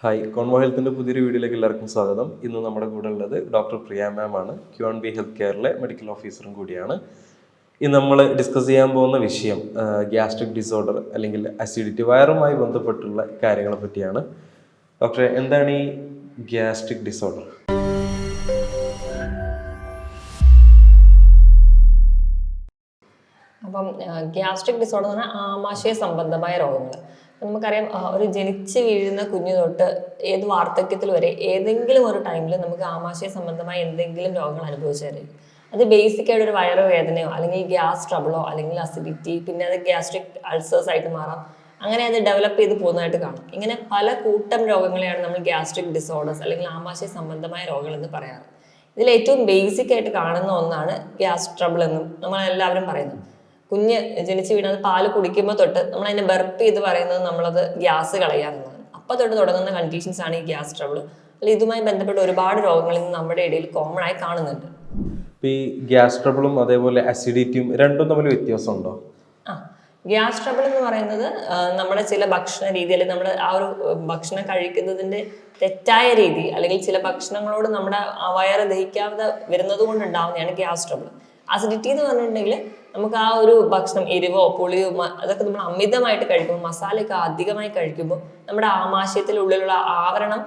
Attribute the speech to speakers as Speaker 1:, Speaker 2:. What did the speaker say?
Speaker 1: Hi, Convo ഹെൽത്തിൻ്റെ പുതിയൊരു വീഡിയോയിലേക്ക് എല്ലാവർക്കും സ്വാഗതം. ഇന്ന് നമ്മുടെ കൂടെ ഉള്ളത് ഡോക്ടർ പ്രിയ മാം ആണ്. Q&B ഹെൽത്ത് കെയറിലെ മെഡിക്കൽ ഓഫീസറും കൂടിയാണ്. ഇന്ന് നമ്മൾ ഡിസ്കസ് ചെയ്യാൻ പോകുന്ന വിഷയം ഗ്യാസ്ട്രിക് ഡിസോർഡർ അല്ലെങ്കിൽ അസിഡിറ്റി, വയറുമായി ബന്ധപ്പെട്ടുള്ള കാര്യങ്ങളെ പറ്റിയാണ്. ഡോക്ടറെ, എന്താണ് ഈ ഗ്യാസ്ട്രിക് ഡിസോർഡർ?
Speaker 2: അപ്പം ഗ്യാസ്ട്രിക് ഡിസോർഡർ എന്ന് പറഞ്ഞാൽ ആമാശയ സംബന്ധമായ രോഗങ്ങൾ. നമുക്കറിയാം, ഒരു ജനിച്ച് വീഴുന്ന കുഞ്ഞു തൊട്ട് ഏത് വാർദ്ധക്യത്തിൽ വരെ ഏതെങ്കിലും ഒരു ടൈമിൽ നമുക്ക് ആമാശയ സംബന്ധമായ എന്തെങ്കിലും രോഗങ്ങൾ അനുഭവിച്ചു തരും. അത് ബേസിക് ആയിട്ട് ഒരു വയറുവേദനയോ അല്ലെങ്കിൽ ഗ്യാസ് ട്രബിളോ അല്ലെങ്കിൽ അസിഡിറ്റി, പിന്നെ അത് ഗ്യാസ്ട്രിക് അൾസേഴ്സ് ആയിട്ട് മാറാം. അങ്ങനെ അത് ഡെവലപ്പ് ചെയ്ത് പോകുന്നതായിട്ട് കാണാം. ഇങ്ങനെ പല കൂട്ടം രോഗങ്ങളെയാണ് നമ്മൾ ഗ്യാസ്ട്രിക് ഡിസോർഡേഴ്സ് അല്ലെങ്കിൽ ആമാശയ സംബന്ധമായ രോഗങ്ങൾ എന്ന് പറയാറ്. ഇതിൽ ഏറ്റവും ബേസിക് ആയിട്ട് കാണുന്ന ഒന്നാണ് ഗ്യാസ് ട്രബിൾ എന്നും നമ്മളെല്ലാവരും പറയുന്നു. കുഞ്ഞ് ജനിച്ച് വീണത് പാല് കുടിക്കുമ്പോൾ തൊട്ട് നമ്മൾ അതിനെ ബർപ്പ് ചെയ്ത് പറയുന്നത് നമ്മളത് ഗ്യാസ് കളയാറുള്ളതാണ്. അപ്പോൾ തൊട്ട് തുടങ്ങുന്ന കണ്ടീഷൻസ് ആണ് ഈ ഗ്യാസ് ട്രബിൾ. അല്ലെങ്കിൽ ഇതുമായി ബന്ധപ്പെട്ട ഒരുപാട് രോഗങ്ങൾ ഇന്ന് നമ്മുടെ ഇടയിൽ കോമൺ ആയി കാണുന്നുണ്ട്.
Speaker 1: ഈ ഗ്യാസ് ട്രബിളും അതേപോലെ അസിഡിറ്റിയും രണ്ടും തമ്മിൽ വ്യത്യാസമുണ്ടോ?
Speaker 2: ഗ്യാസ് ട്രബിൾ എന്ന് പറയുന്നത് നമ്മുടെ ചില ഭക്ഷണ രീതി, അല്ലെങ്കിൽ നമ്മുടെ ആ ഒരു ഭക്ഷണം കഴിക്കുന്നതിന്റെ തെറ്റായ രീതി, അല്ലെങ്കിൽ ചില ഭക്ഷണങ്ങളോട് നമ്മുടെ വയറ് ദഹിക്കാതെ വരുന്നത് കൊണ്ട് ഉണ്ടാവുന്നതാണ് ഗ്യാസ് ട്രബിൾ. അസിഡിറ്റി എന്ന് പറഞ്ഞിട്ടുണ്ടെങ്കിൽ നമുക്ക് ആ ഒരു ഭക്ഷണം എരിവോ പുളിയോ അതൊക്കെ നമ്മൾ അമിതമായിട്ട് കഴിക്കുമ്പോൾ, മസാലയൊക്കെ അധികമായി കഴിക്കുമ്പോൾ നമ്മുടെ ആമാശയത്തിനുള്ളിലുള്ള ആവരണം